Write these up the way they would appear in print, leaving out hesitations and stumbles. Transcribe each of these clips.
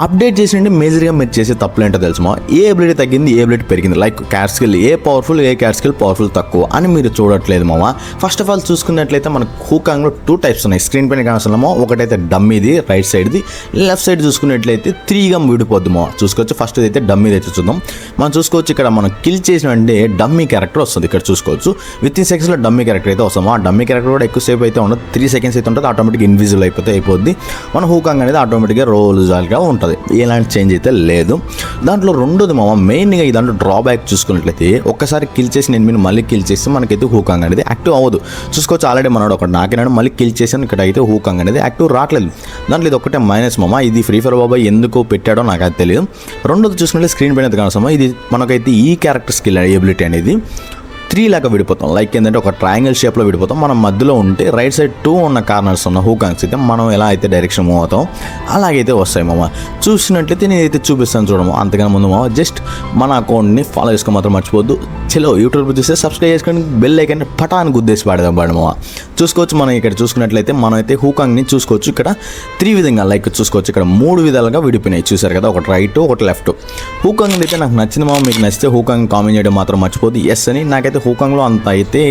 Update చేసినంటే మేజర్గా మీరు చేసే తప్పులు ఏంటో తెలుసుమా, ఏ ఎబిలిటీ తగ్గింది ఏ ఎబిలిటీ పెరిగింది, like cat skill a powerful A cat skill powerful తక్కువ అని మీరు చూడట్లేదు మామ. ఫస్ట్ ఆఫ్ ఆల్ చూసుకున్నట్లయితే మనకు హూకాంగ్లో 2 టైప్స్ ఉన్నాయి. స్క్రీన్ పైన కావాల్సినమో ఒకటైతే డమ్మీది రైట్ సైడ్ది, లెఫ్ట్ సైడ్ చూసుకున్నట్లయితే 3గా విడిపోద్ది మామ. చూసుకోవచ్చు ఫస్ట్ అయితే డమ్మీది అయితే చూద్దాం. మనం చూసుకోవచ్చు ఇక్కడ మనం కిల్ చేసిన అంటే డమ్మీ క్యారెక్టర్ వస్తుంది. ఇక్కడ చూసుకోవచ్చు విత్ ఇన్ సెకండ్స్లో డమ్మీ క్యారెక్టర్ అయితే వస్తాము. ఆ డమ్మీ క్యారెక్టర్ కూడా ఎక్కువసేపు అయితే ఉండదు, 3 సెకండ్స్ అయితే ఉంటుంది. ఆటోమేటిక్గా ఇన్విజిబుల్ అయిపోద్ది. మన హూకాంగ్ అనేది ఆటోమేటిక్గా రోల్జాల్గా ఉంటుంది. ఎలాంటి చేంజ్ అయితే లేదు. దాంట్లో రెండోది మామ మెయిన్గా ఈ దాంట్లో డ్రాబ్యాక్ చూసుకున్నట్లయితే ఒక్కసారి కిల్ చేసి నేను మళ్ళీ కిల్ చేస్తే మనకైతే హూకాంగ్ అనేది యాక్టివ్ అవ్వదు. చూసుకోవచ్చు ఆల్రెడీ మనోడు ఒకటి నాకినాడు, మళ్ళీ కిల్ చేసాను, ఇక్కడ అయితే హూకాంగ్ అనేది యాక్టివ్ రావట్లేదు. దాంట్లో ఇది ఒకటే మైనస్ మామ. ఇది ఫ్రీ ఫైర్ బాబాయ్ ఎందుకు పెట్టాడో నాకు అది తెలియదు. రెండోది చూసుకుంటే స్క్రీన్ పైన కానసమా ఇది మనకైతే ఈ క్యారెక్టర్ స్కిల్ ఎబిలిటీ అనేది 3 లాగా విడిపోతాం. లైక్ ఏంటంటే ఒక ట్రయాంగిల్ షేప్లో విడిపోతాం. మనం మధ్యలో ఉంటే రైట్ సైడ్ 2 ఉన్న కార్నర్స్ ఉన్న హూకాంగ్స్ అయితే మనం ఎలా అయితే డైరెక్షన్ మూవ్ అవుతాం అలాగైతే వస్తాయి మామ. చూసినట్లయితే నేనైతే చూపిస్తాను చూడము. అంతకన్నా ముందు మామ జస్ట్ మన అకౌంట్ని ఫాలో చేసుకో మాత్రం మర్చిపోద్దు. చలో యూట్యూబ్ చూస్తే సబ్స్క్రైబ్ చేసుకొని బెల్ ఐకాన్ పటాన్ని గుద్దేసి పాడదాం మామ. చూసుకోవచ్చు మనం ఇక్కడ చూసుకున్నట్లయితే మనం అయితే హూకాంగ్ని చూసుకోవచ్చు. ఇక్కడ 3 విధంగా లైక్ చూసుకోవచ్చు. ఇక్కడ 3 విధాలుగా విడిపోయినాయి చూసారు కదా, ఒకటి రైట్ ఒకటి లెఫ్ట్. హూకాంగ్ అయితే నాకు నచ్చింది మామ. మీకు నచ్చితే హూకాంగ్ కామెంట్ చేయడం మాత్రం మర్చిపోద్దు ఎస్ అని. నాకైతే హూకాంగ్లో అంత అయితే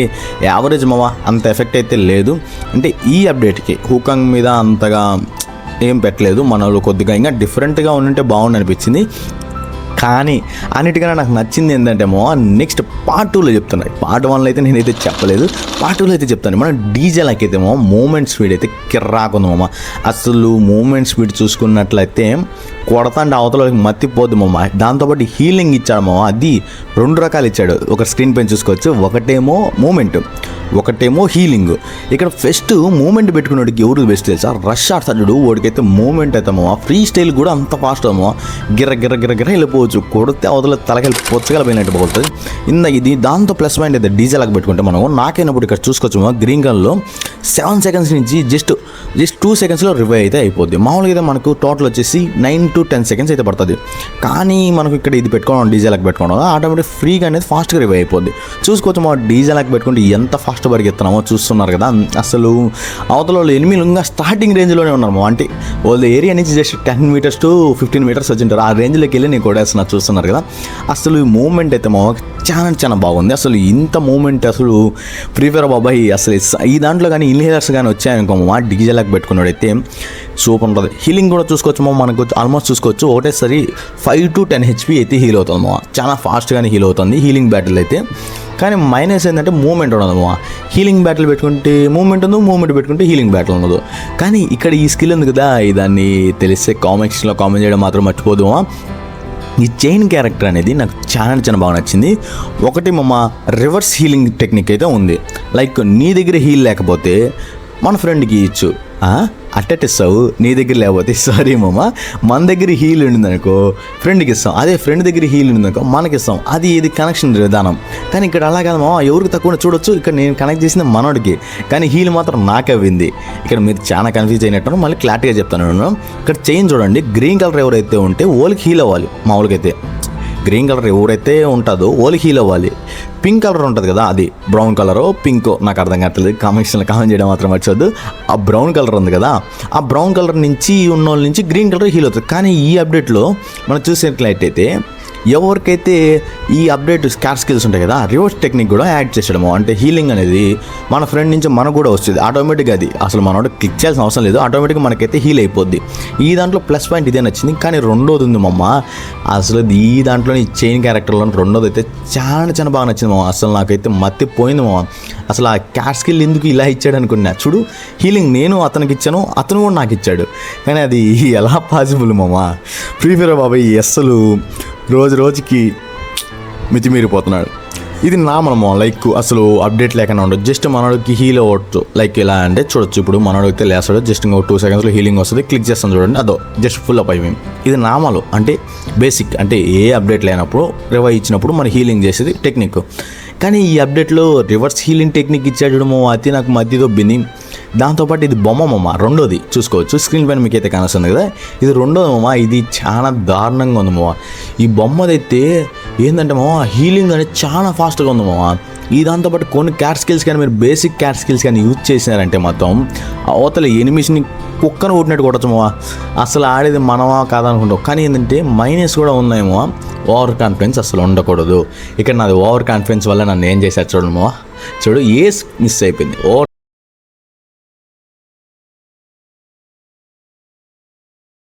యావరేజ్ మామ, అంత ఎఫెక్ట్ అయితే లేదు. అంటే ఈ అప్డేట్కి హూకాంగ్ మీద అంతగా ఏం పెట్టలేదు. మనలో కొద్దిగా ఇంకా డిఫరెంట్గా ఉంటే బాగుంది అనిపించింది. కానీ అన్నిటికన్నా నాకు నచ్చింది ఏంటంటేమో నెక్స్ట్ పార్ట్ 2లో చెప్తున్నాయి. పార్ట్ 1లో అయితే నేనైతే చెప్పలేదు, పార్ట్ 2లో అయితే చెప్తాను. మన డీజేలకి అయితే మూమెంట్ స్పీడ్ అయితే కిర్రాకుంది మామ. అసలు మూమెంట్ స్పీడ్ చూసుకున్నట్లయితే కొడతాంటే అవతలకి మత్తిపోద్దు మామ. దాంతోపాటు హీలింగ్ ఇచ్చాడు మామ. అది 2 రకాలు ఇచ్చాడు. ఒక స్క్రీన్ పైన చూసుకోవచ్చు, ఒకటేమో మూమెంట్ ఒకటేమో హీలింగ్. ఇక్కడ ఫస్ట్ మూమెంట్ పెట్టుకునేవాడికి ఎవరికి బెస్ట్ తెలుసా, రష్ ఆడతాడు వాడికైతే మూమెంట్ అవుతామో. ఫ్రీ స్టైల్ కూడా అంత ఫాస్ట్ అమ్మో, గిర్ర గిర్ర గిర్ర గిర్ర వెళ్ళిపోవచ్చు. కొడితే అవతల తలకెళ్ళి పొచ్చగల పోయినట్టు పోతుంది. ఇది దాంతో ప్లస్ పాయింట్ అయితే డీజేలాగా పెట్టుకుంటే మనం నాకైనప్పుడు ఇక్కడ చూసుకోవచ్చు గ్రీన్ కలర్లో 7 సెకండ్స్ నుంచి జస్ట్ 2 సెకండ్స్లో రివైవ్ అయితే అయిపోద్ది. మామూలుగా అయితే మనకు టోటల్ వచ్చేసి 9 to 10 సెకండ్స్ అయితే పడుతుంది. కానీ మనకు ఇక్కడ ఇది పెట్టుకోవడం డీజేలాగా పెట్టుకోవడం ఆటోమేటిక్ ఫ్రీగా అనేది ఫాస్ట్గా రివైవ్ అయిపోద్ది. చూసుకోవచ్చు మా డీజేలాగా పెట్టుకుంటే ఎంత ఫాస్ట్ పరిగెత్తున్నామో చూస్తున్నారు కదా. అసలు అవతల వాళ్ళు ఎనిమిది ఇంకా స్టార్టింగ్ రేంజ్లోనే ఉన్నారు. అంటే వాళ్ళ ఏరియా నుంచి జస్ట్ 10 meters to 15 meters వచ్చింటారు. ఆ రేంజ్లోకి వెళ్ళి నేను కొడేస్తున్నా చూస్తున్నారు కదా. అసలు ఈ మూమెంట్ అయితే మా చాలా బాగుంది. అసలు ఇంత మూమెంట్ అసలు ఫ్రీ ఫైర్ బాబాయ్ అసలు ఈ దాంట్లో కానీ ఇన్హేలర్స్ కానీ వచ్చాయనుకో మా డీజేలాగా పెట్టుకున్నాడైతే సూపర్ ఉంటుంది. హీలింగ్ కూడా చూసుకోవచ్చు మా, మనకు ఆల్మోస్ట్ చూసుకోవచ్చు ఒకటేసారి 5 to 10 HP అయితే హీల్ అవుతుంది మా. చాలా ఫాస్ట్గానే హీల్ అవుతుంది హీలింగ్ బ్యాటిల్ అయితే. కానీ మైనస్ ఏంటంటే మూమెంట్ ఉండదు మా. హీలింగ్ బ్యాటిల్ పెట్టుకుంటే మూమెంట్ ఉంది, మూమెంట్ పెట్టుకుంటే హీలింగ్ బ్యాటిల్ ఉండదు. కానీ ఇక్కడ ఈ స్కిల్ ఉంది కదా, దాన్ని తెలిస్తే కామెంట్స్లో కామెంట్ చేయడం మాత్రం మర్చిపోదు. ఈ చైన్ క్యారెక్టర్ అనేది నాకు చాలా బాగా నచ్చింది. ఒకటి మా రివర్స్ హీలింగ్ టెక్నిక్ అయితే ఉంది. లైక్ నీ దగ్గర హీల్ లేకపోతే మన ఫ్రెండ్కి ఇచ్చు, అట్టేస్తావు. నీ దగ్గర లేకపోతే సారీ మామ మన దగ్గర హీల్ ఉండిందనుకో ఫ్రెండ్కి ఇస్తాం, అదే ఫ్రెండ్ దగ్గర హీల్ ఉండిందనుకో మనకి ఇస్తాం. అది ఇది కనెక్షన్ విధానం. కానీ ఇక్కడ అలా కాదు మామ, ఎవరికి తక్కువ చూడొచ్చు. ఇక్కడ నేను కనెక్ట్ చేసింది మనోడికి, కానీ హీల్ మాత్రం నాకే అవ్వింది. ఇక్కడ మీరు చాలా కన్ఫ్యూజ్ అయినట్టు మళ్ళీ క్లారిటీగా చెప్తాను. ఇక్కడ చైన్ చూడండి, గ్రీన్ కలర్ ఎవరైతే ఉంటే వాళ్ళకి హీల్ అవ్వాలి. మామూలుగా గ్రీన్ కలర్ ఎవరైతే ఉంటుందో వాళ్ళకి హీల్ అవ్వాలి. పింక్ కలర్ ఉంటుంది కదా, అది బ్రౌన్ కలరో పింకో నాకు అర్థం కావట్లేదు, కామెంట్స్లో కామెంట్ చేయడం మాత్రం మర్చిపోద్దు. ఆ బ్రౌన్ కలర్ ఉంది కదా, ఆ బ్రౌన్ కలర్ నుంచి ఉన్న వాళ్ళ నుంచి గ్రీన్ కలర్ హీల్ అవుతుంది. కానీ ఈ అప్డేట్లో మనం చూసినట్లయితే ఎవరికైతే ఈ అప్డేట్ స్కార్ స్కిల్స్ ఉంటాయి కదా, రివర్స్ టెక్నిక్ కూడా యాడ్ చేసడము. అంటే హీలింగ్ అనేది మన ఫ్రెండ్ నుంచి మనకు కూడా వస్తుంది ఆటోమేటిక్గా. అది అసలు మనోడు క్లిక్ చేయాల్సిన అవసరం లేదు, ఆటోమేటిక్గా మనకైతే హీల్ అయిపోద్ది. ఈ దాంట్లో ప్లస్ పాయింట్ ఇదే నచ్చింది. కానీ రెండోది ఉంది మమ్మ, అసలు ఈ దాంట్లో ఈ చైన్ క్యారెక్టర్లో రెండోది అయితే చాలా బాగా నచ్చింది మామ. అసలు నాకైతే మత్తిపోయింది మామ. అసలు ఆ క్యాట్ స్కిల్ ఎందుకు ఇలా ఇచ్చాడు అనుకున్నా. చూడు హీలింగ్ నేను అతనికి ఇచ్చాను, అతను కూడా నాకు ఇచ్చాడు. కానీ అది ఎలా పాసిబుల్ మామ. ఫ్రీ ఫైర్ బాబాయ్ అసలు రోజుకి మితిమీరిపోతున్నాడు. ఇది నామనమో లైక్ అసలు అప్డేట్ లేకుండా ఉండదు. జస్ట్ మనోడికి హీల్ అవ్వచ్చు. లైక్ ఎలా అంటే చూడొచ్చు, ఇప్పుడు మనోడు అయితే లేస్తాడు, జస్ట్ ఇంకో 2 సెకండ్స్లో హీలింగ్ వస్తుంది, క్లిక్ చేస్తాం చూడండి, అదో జస్ట్ ఫుల్ అప్ అయిపోయింది. ఇది నామాలు అంటే బేసిక్, అంటే ఏ అప్డేట్ లేనప్పుడు రివైవ్ ఇచ్చినప్పుడు మన హీలింగ్ చేసేది టెక్నిక్. కానీ ఈ అప్డేట్లో రివర్స్ హీలింగ్ టెక్నిక్ ఇచ్చాడమో అది నాకు మధ్య దొబ్బింది. దాంతోపాటు ఇది బొమ్మ మామ, రెండోది చూసుకోవచ్చు స్క్రీన్ పైన మీకు అయితే కానొస్తుంది కదా, ఇది రెండోది మామ. ఇది చాలా దారుణంగా ఉంది మామ. ఈ బొమ్మదైతే ఏంటంటే మామ హీలింగ్ అనేది చాలా ఫాస్ట్గా ఉంది మామ. ఈ దాంతోపాటు కొన్ని క్యాట్ స్కిల్స్ కానీ మీరు బేసిక్ క్యాట్ స్కిల్స్ కానీ యూజ్ చేసినారంటే మొత్తం అవతల ఎనిమిస్ని కుక్కను కొట్టినట్టు కొట్టచ్చు మావా. అసలు ఆడేది మనమా కాదా అనుకుంటాం. కానీ ఏంటంటే మైనస్ కూడా ఉన్నాయేమో, ఓవర్ కాన్ఫిడెన్స్ అసలు ఉండకూడదు. ఇక్కడ నాది ఓవర్ కాన్ఫిడెన్స్ వల్ల నన్ను ఏం చేశారు చూడండి మావా. చూడు ఏస్ మిస్ అయిపోయింది. ఓవర్